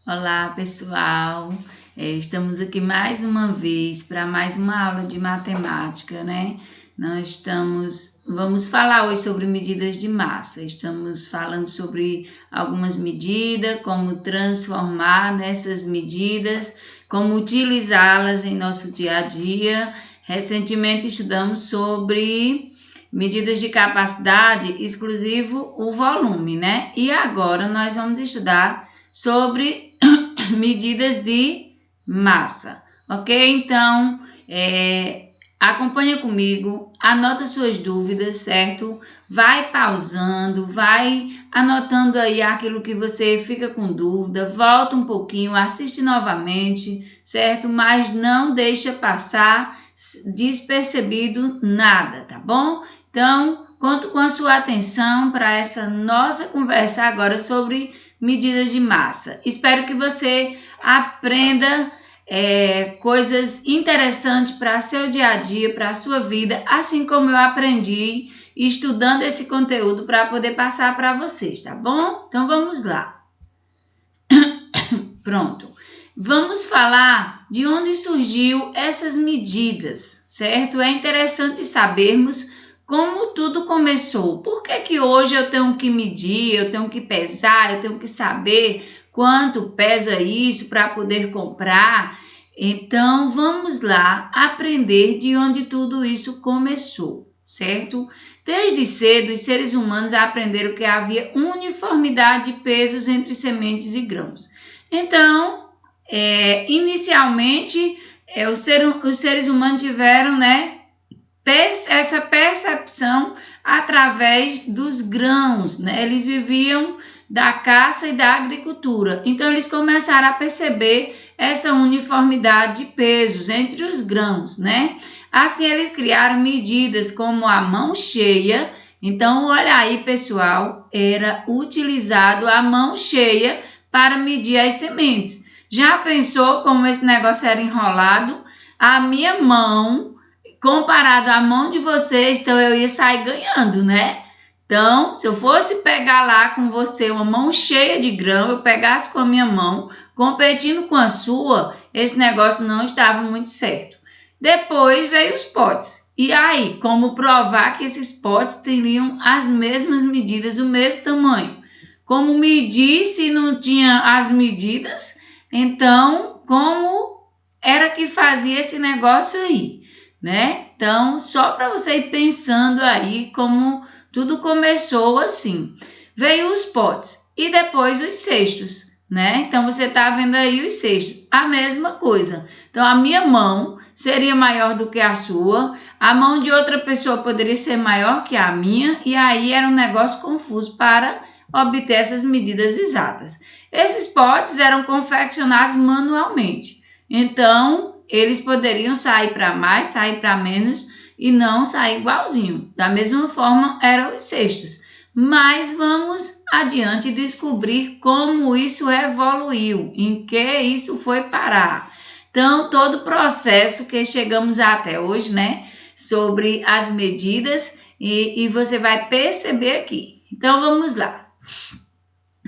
Olá, pessoal. Estamos aqui mais uma vez para mais uma aula de matemática, né? Vamos falar hoje sobre medidas de massa. Estamos falando sobre algumas medidas, como transformar nessas medidas, como utilizá-las em nosso dia a dia. Recentemente estudamos sobre medidas de capacidade exclusivo o volume, né? E agora nós vamos estudar sobre medidas de massa, ok? Então, acompanha comigo, anota suas dúvidas, certo? Vai pausando, vai anotando aí aquilo que você fica com dúvida, volta um pouquinho, assiste novamente, certo? Mas não deixa passar despercebido nada, tá bom? Então, conto com a sua atenção para essa nossa conversa agora sobre medidas de massa. Espero que você aprenda coisas interessantes para seu dia a dia, para a sua vida, assim como eu aprendi estudando esse conteúdo para poder passar para vocês, tá bom? Então vamos lá. Pronto. Vamos falar de onde surgiu essas medidas, certo? É interessante sabermos como tudo começou. Por que hoje eu tenho que medir, eu tenho que pesar, eu tenho que saber quanto pesa isso para poder comprar? Então, vamos lá aprender de onde tudo isso começou, certo? Desde cedo, os seres humanos aprenderam que havia uniformidade de pesos entre sementes e grãos. Então, inicialmente, os seres humanos tiveram, né, essa percepção através dos grãos, né? Eles viviam da caça e da agricultura. Então, eles começaram a perceber essa uniformidade de pesos entre os grãos, né? Assim, eles criaram medidas como a mão cheia. Então, olha aí, pessoal, era utilizado a mão cheia para medir as sementes. Já pensou como esse negócio era enrolado? A minha mão, comparado à mão de vocês, então eu ia sair ganhando, né? Então, se eu fosse pegar lá com você uma mão cheia de grão, eu pegasse com a minha mão, competindo com a sua, esse negócio não estava muito certo. Depois veio os potes. E aí, como provar que esses potes teriam as mesmas medidas, o mesmo tamanho? Como medir se não tinha as medidas? Então, como era que fazia esse negócio aí, né? Então, só para você ir pensando aí como tudo começou assim. Veio os potes e depois os cestos, né? Então, você tá vendo aí os cestos, a mesma coisa. Então, a minha mão seria maior do que a sua, a mão de outra pessoa poderia ser maior que a minha, e aí era um negócio confuso para obter essas medidas exatas. Esses potes eram confeccionados manualmente, então eles poderiam sair para mais, sair para menos e não sair igualzinho. Da mesma forma eram os cestos. Mas vamos adiante descobrir como isso evoluiu, em que isso foi parar. Então, todo o processo que chegamos até hoje, né, sobre as medidas, e você vai perceber aqui. Então, vamos lá.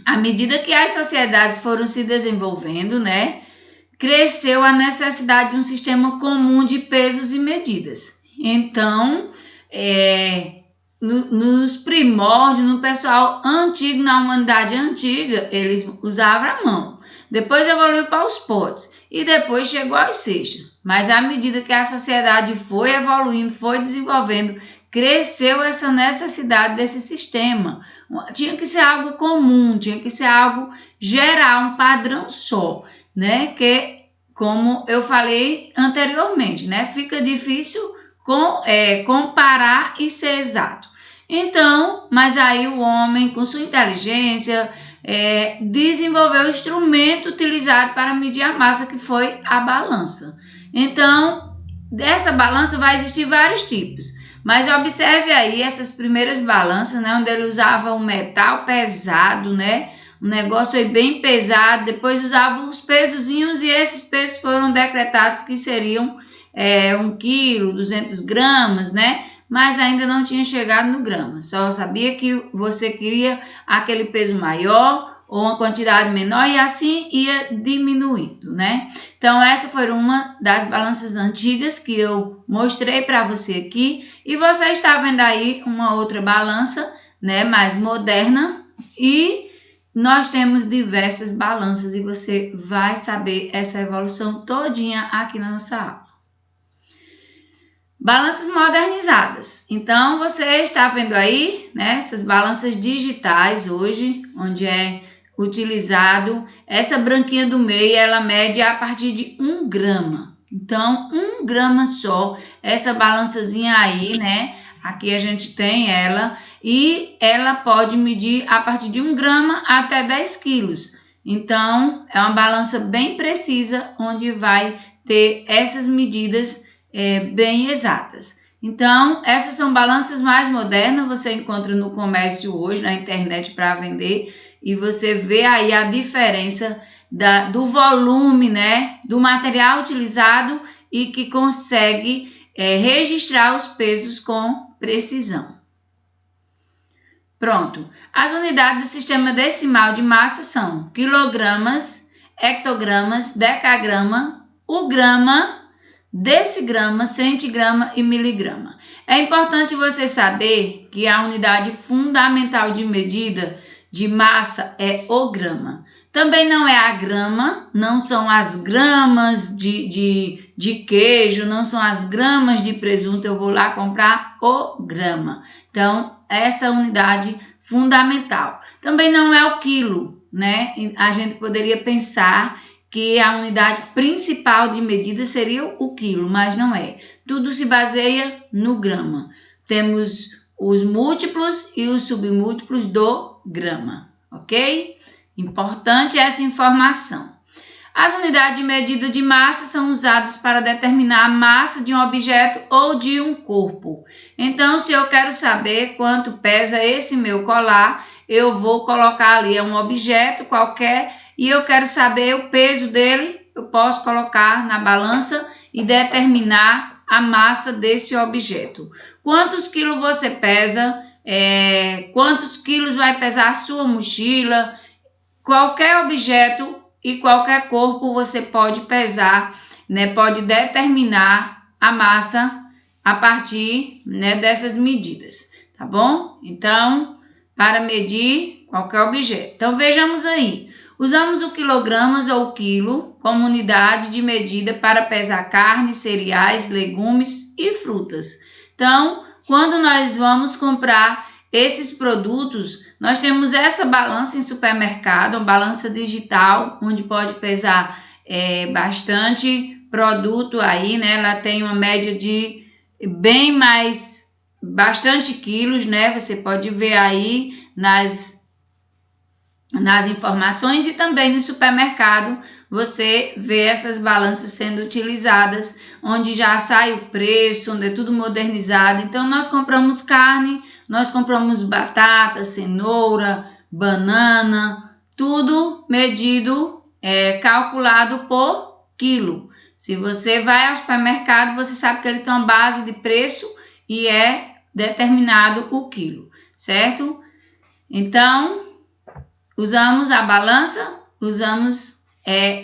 À medida que as sociedades foram se desenvolvendo, né, cresceu a necessidade de um sistema comum de pesos e medidas. Então, nos primórdios, no pessoal antigo, na humanidade antiga, eles usavam a mão. Depois evoluiu para os potes e depois chegou aos cestos. Mas à medida que a sociedade foi evoluindo, foi desenvolvendo, cresceu essa necessidade desse sistema. Tinha que ser algo comum, tinha que ser algo geral, um padrão só, né? Que, como eu falei anteriormente, né? Fica difícil comparar e ser exato. Então, mas aí o homem, com sua inteligência, desenvolveu o instrumento utilizado para medir a massa, que foi a balança. Então, dessa balança vai existir vários tipos. Mas observe aí essas primeiras balanças, né, onde ele usava um metal pesado, né, um negócio aí bem pesado. Depois usava os pesozinhos e esses pesos foram decretados que seriam 1 quilo, 200 gramas, né? Mas ainda não tinha chegado no grama. Só sabia que você queria aquele peso maior ou uma quantidade menor, e assim ia diminuindo, né? Então, essa foi uma das balanças antigas que eu mostrei para você aqui, e você está vendo aí uma outra balança, né, mais moderna, e nós temos diversas balanças e você vai saber essa evolução todinha aqui na nossa aula. Balanças modernizadas. Então, você está vendo aí, né, essas balanças digitais hoje, onde é utilizado essa branquinha do meio, ela mede a partir de 1 grama. Então, 1 grama só, essa balançazinha aí, né, aqui a gente tem ela, e ela pode medir a partir de 1 grama até 10 quilos. Então, é uma balança bem precisa, onde vai ter essas medidas bem exatas. Então, essas são balanças mais modernas, você encontra no comércio hoje, na internet para vender, e você vê aí a diferença do volume, né, do material utilizado e que consegue registrar os pesos com precisão. Pronto, as unidades do sistema decimal de massa são quilogramas, hectogramas, decagrama, o grama, decigrama, centigrama e miligrama. É importante você saber que a unidade fundamental de medida de massa é o grama. Também não é a grama, não são as gramas de queijo, não são as gramas de presunto, eu vou lá comprar o grama. Então, essa é a unidade fundamental. Também não é o quilo, né? A gente poderia pensar que a unidade principal de medida seria o quilo, mas não é. Tudo se baseia no grama. Temos os múltiplos e os submúltiplos do grama, ok? Importante essa informação. As unidades de medida de massa são usadas para determinar a massa de um objeto ou de um corpo. Então, se eu quero saber quanto pesa esse meu colar, eu vou colocar ali, é um objeto qualquer, e eu quero saber o peso dele, eu posso colocar na balança e determinar a massa desse objeto. Quantos quilos você pesa? Quantos quilos vai pesar a sua mochila? Qualquer objeto e qualquer corpo você pode pesar, né? Pode determinar a massa a partir, né, dessas medidas, tá bom? Então, para medir qualquer objeto. Então, vejamos aí. Usamos o quilogramas ou quilo como unidade de medida para pesar carne, cereais, legumes e frutas. Então, quando nós vamos comprar esses produtos, nós temos essa balança em supermercado, uma balança digital, onde pode pesar bastante produto aí, né? Ela tem uma média de bastante quilos, né? Você pode ver aí nas informações, e também no supermercado você vê essas balanças sendo utilizadas, onde já sai o preço, onde é tudo modernizado. Então, nós compramos carne, nós compramos batata, cenoura, banana, tudo medido, calculado por quilo. Se você vai ao supermercado, você sabe que ele tem uma base de preço e é determinado o quilo, certo? Então, usamos a balança, usamos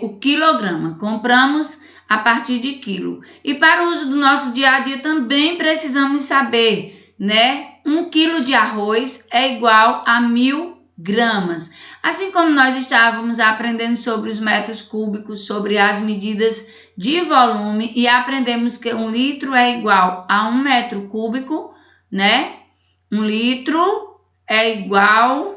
o quilograma, compramos a partir de quilo. E para o uso do nosso dia a dia também precisamos saber, né? 1 quilo de arroz é igual a 1000 gramas. Assim como nós estávamos aprendendo sobre os metros cúbicos, sobre as medidas de volume, e aprendemos que 1 litro é igual a 1 metro cúbico, né? 1 litro é igual...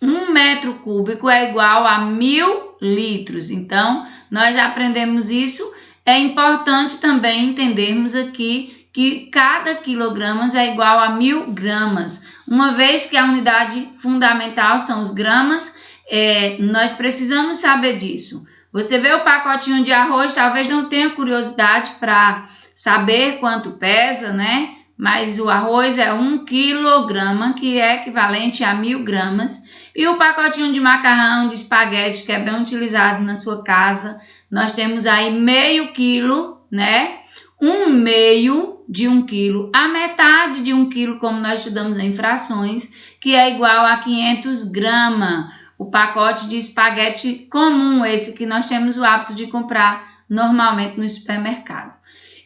1 metro cúbico é igual a 1000 litros. Então, nós já aprendemos isso. É importante também entendermos aqui que cada quilogramas é igual a 1000 gramas. Uma vez que a unidade fundamental são os gramas, nós precisamos saber disso. Você vê o pacotinho de arroz, talvez não tenha curiosidade para saber quanto pesa, né? Mas o arroz é 1 quilograma, que é equivalente a 1000 gramas. E o pacotinho de macarrão, de espaguete, que é bem utilizado na sua casa, nós temos aí meio quilo, né? 1/2 de 1 quilo, a metade de 1 quilo, como nós estudamos em frações, que é igual a 500 gramas. o pacote de espaguete comum, esse que nós temos o hábito de comprar normalmente no supermercado.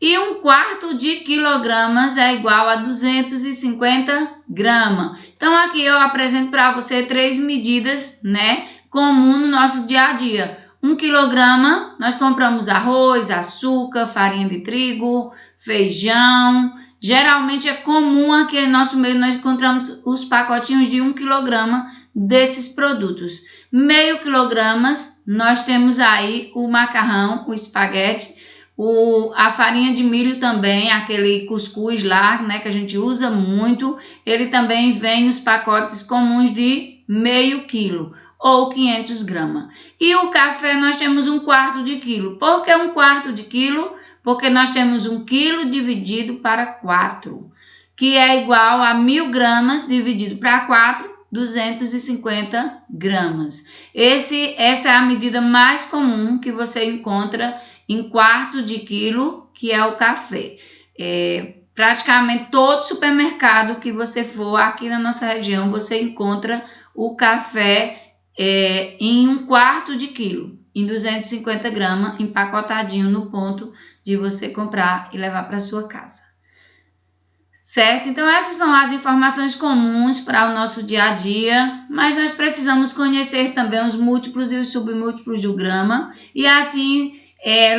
E 1/4 de quilogramas é igual a 250 gramas. Então aqui eu apresento para você 3 medidas, né, comum no nosso dia a dia. 1 quilograma, nós compramos arroz, açúcar, farinha de trigo, feijão. Geralmente é comum aqui no nosso meio, nós encontramos os pacotinhos de 1 quilograma desses produtos. Meio quilogramas, nós temos aí o macarrão, o espaguete, a farinha de milho também, aquele cuscuz lá, né, que a gente usa muito. Ele também vem nos pacotes comuns de meio quilo ou 500 gramas. E o café nós temos 1/4 de quilo. Por que 1/4 de quilo? Porque nós temos 1 quilo dividido para 4, que é igual a 1000 gramas dividido para 4, 250 gramas. Essa é a medida mais comum que você encontra em 1/4 de quilo, que é o café. Praticamente todo supermercado que você for aqui na nossa região, você encontra o café em 1/4 de quilo, em 250 gramas, empacotadinho no ponto de você comprar e levar para sua casa. Certo? Então essas são as informações comuns para o nosso dia a dia, mas nós precisamos conhecer também os múltiplos e os submúltiplos do grama, e assim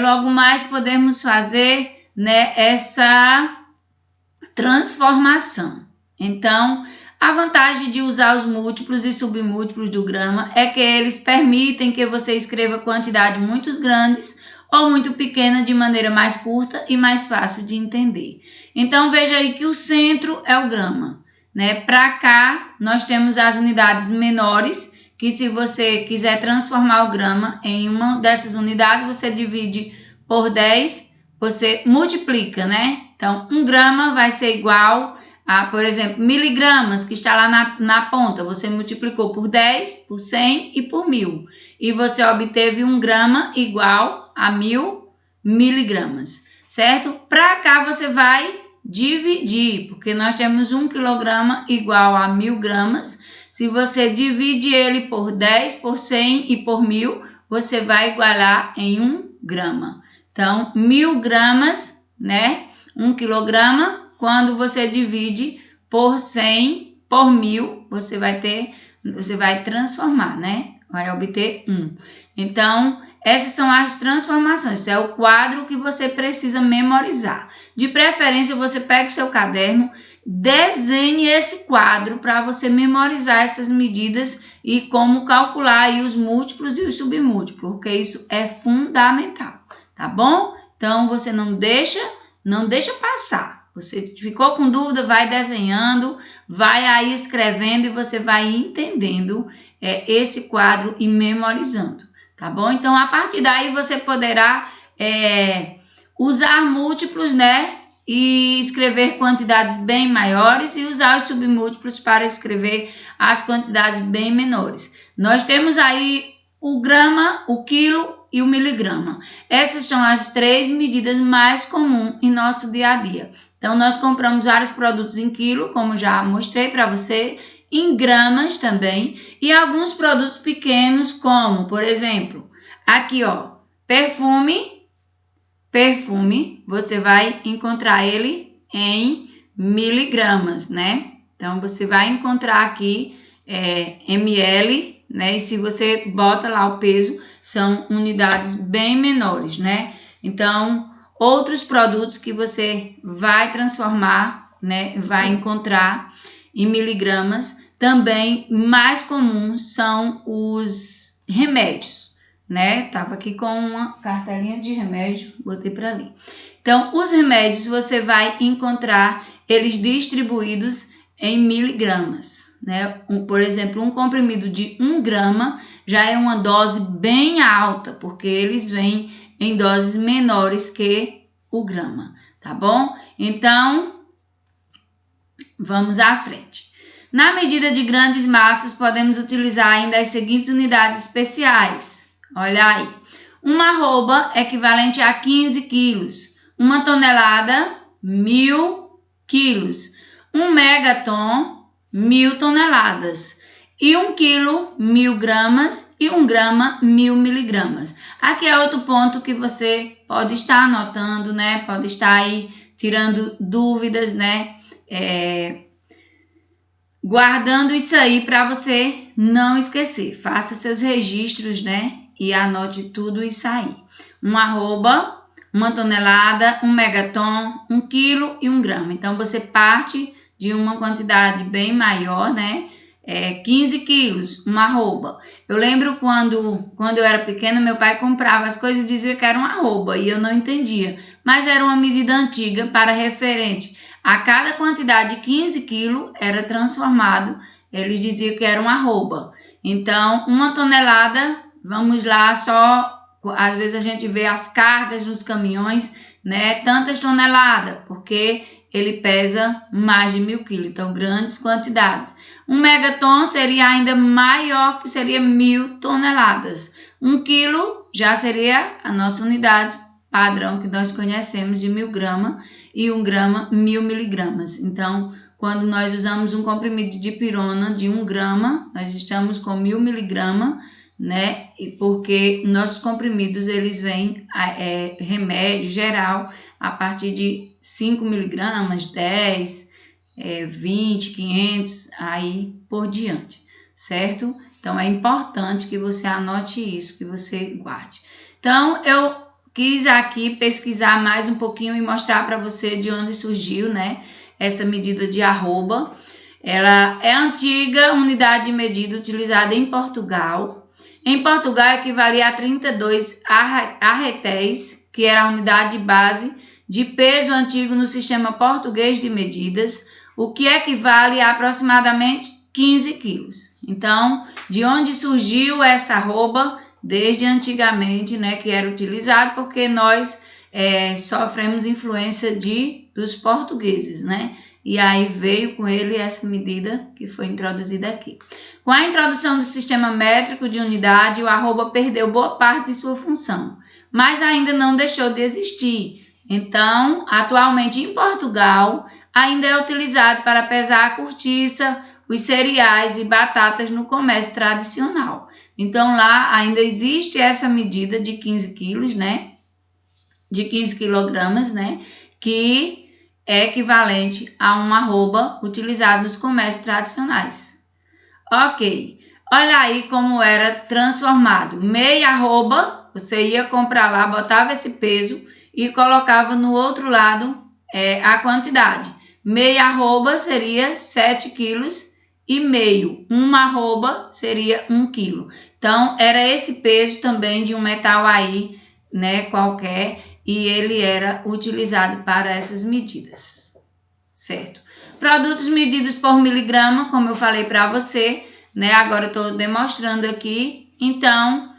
logo mais podemos fazer, né, essa transformação. Então, a vantagem de usar os múltiplos e submúltiplos do grama é que eles permitem que você escreva quantidades muito grandes ou muito pequenas de maneira mais curta e mais fácil de entender. Então, veja aí que o centro é o grama, né? Para cá, nós temos as unidades menores, que se você quiser transformar o grama em uma dessas unidades, você divide por 10, você multiplica, né? Então, 1 grama vai ser igual a, por exemplo, miligramas, que está lá na ponta. Você multiplicou por 10, por 100 e por 1000. E você obteve 1 grama igual a 1000 miligramas, certo? Para cá você vai dividir, porque nós temos 1 quilograma igual a 1000 gramas. Se você divide ele por 10, por 100 e por 1000, você vai igualar em 1 grama. Então, 1000 gramas, né? 1 quilograma, quando você divide por 100, por 1000, você vai transformar, né? Vai obter 1. Então, essas são as transformações. Isso é o quadro que você precisa memorizar. De preferência, você pegue seu caderno, desenhe esse quadro para você memorizar essas medidas e como calcular aí os múltiplos e os submúltiplos, porque isso é fundamental, tá bom? Então, você não deixa passar. Você ficou com dúvida, vai desenhando, vai aí escrevendo e você vai entendendo esse quadro e memorizando, tá bom? Então, a partir daí, você poderá usar múltiplos, né? E escrever quantidades bem maiores e usar os submúltiplos para escrever as quantidades bem menores. Nós temos aí o grama, o quilo e o miligrama. Essas são as 3 medidas mais comuns em nosso dia a dia. Então, nós compramos vários produtos em quilo, como já mostrei para você, em gramas também, e alguns produtos pequenos, como, por exemplo, aqui, ó, perfume, você vai encontrar ele em miligramas, né? Então, você vai encontrar aqui ml, né? E se você bota lá o peso, são unidades bem menores, né? Então, outros produtos que você vai transformar, né? Vai encontrar em miligramas. Também mais comuns são os remédios, né? Tava aqui com uma cartelinha de remédio, botei para ali. Então, os remédios você vai encontrar eles distribuídos em miligramas, né? Por exemplo, um comprimido de 1 grama já é uma dose bem alta, porque eles vêm em doses menores que o grama, tá bom? Então, vamos à frente. Na medida de grandes massas, podemos utilizar ainda as seguintes unidades especiais. Olha aí, uma arroba equivalente a 15 quilos, uma tonelada, 1000 quilos, um megaton, 1000 toneladas. E 1 quilo, 1000 gramas e 1 grama, 1000 miligramas. Aqui é outro ponto que você pode estar anotando, né? Pode estar aí tirando dúvidas, né? Guardando isso aí para você não esquecer. Faça seus registros, né? E anote tudo isso aí. 1 arroba, 1 tonelada, 1 megaton, 1 quilo e 1 grama. Então, você parte de uma quantidade bem maior, né? 15 quilos, 1 arroba. Eu lembro quando eu era pequena, meu pai comprava as coisas e dizia que era uma arroba e eu não entendia. Mas era uma medida antiga para referente a cada quantidade de 15 quilos era transformado, eles diziam que era uma arroba. Então, 1 tonelada, vamos lá, só às vezes a gente vê as cargas nos caminhões, né? Tantas toneladas, porque ele pesa mais de 1000 quilos, então grandes quantidades. 1 megaton seria ainda maior, que seria 1000 toneladas. 1 quilo já seria a nossa unidade padrão que nós conhecemos de 1000 gramas e 1 grama, 1000 miligramas. Então, quando nós usamos um comprimido de dipirona de 1 grama, nós estamos com 1000 miligramas, né? E porque nossos comprimidos, eles vêm remédio geral a partir de 5 miligramas, 10, 20, 500, aí por diante, certo? Então, é importante que você anote isso, que você guarde. Então, eu quis aqui pesquisar mais um pouquinho e mostrar para você de onde surgiu, né, essa medida de arroba. Ela é a antiga unidade de medida utilizada em Portugal. Em Portugal equivalia a 32 arretéis, que era a unidade de base de peso antigo no sistema português de medidas, o que equivale a aproximadamente 15 quilos. Então, de onde surgiu essa arroba? Desde antigamente, né, que era utilizado, porque nós sofremos influência dos portugueses, né? E aí veio com ele essa medida que foi introduzida aqui. Com a introdução do sistema métrico de unidade, o arroba perdeu boa parte de sua função, mas ainda não deixou de existir. Então, atualmente em Portugal, ainda é utilizado para pesar a cortiça, os cereais e batatas no comércio tradicional. Então, lá ainda existe essa medida de 15 quilos, né? De 15 quilogramas, né? Que é equivalente a uma arroba utilizada nos comércios tradicionais. Ok. Olha aí como era transformado. Meia arroba, você ia comprar lá, botava esse peso e colocava no outro lado a quantidade. Meia arroba seria 7 quilos e meio. Uma arroba seria 1 quilo. Então, era esse peso também de um metal aí, né, qualquer, e ele era utilizado para essas medidas, certo? Produtos medidos por miligrama, como eu falei para você, né, agora eu estou demonstrando aqui. Então,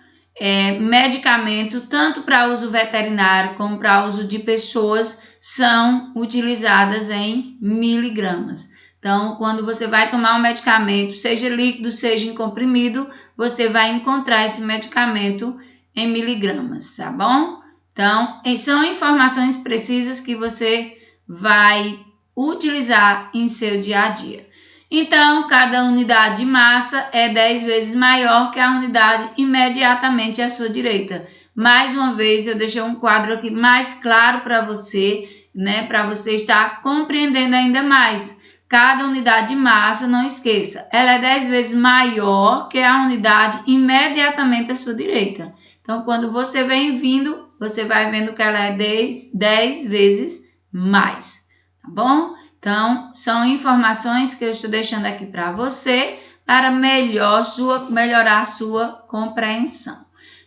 medicamento, tanto para uso veterinário como para uso de pessoas, são utilizadas em miligramas. Então, quando você vai tomar um medicamento, seja líquido, seja em comprimido, você vai encontrar esse medicamento em miligramas, tá bom? Então, são informações precisas que você vai utilizar em seu dia a dia. Então, cada unidade de massa é 10 vezes maior que a unidade imediatamente à sua direita. Mais uma vez, eu deixei um quadro aqui mais claro para você, né, para você estar compreendendo ainda mais. Cada unidade de massa, não esqueça, ela é 10 vezes maior que a unidade imediatamente à sua direita. Então, quando você vem vindo, você vai vendo que ela é 10 vezes mais, tá bom? Então, são informações que eu estou deixando aqui para você, para melhorar a sua compreensão.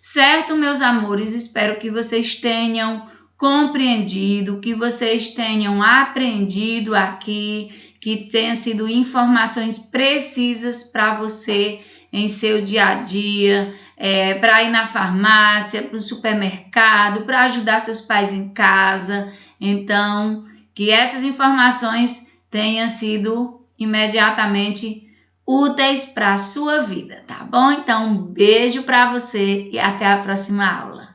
Certo, meus amores? Espero que vocês tenham compreendido, que vocês tenham aprendido aqui, que tenham sido informações precisas para você em seu dia a dia, para ir na farmácia, para o supermercado, para ajudar seus pais em casa. Então, que essas informações tenham sido imediatamente úteis para a sua vida, tá bom? Então, um beijo para você e até a próxima aula.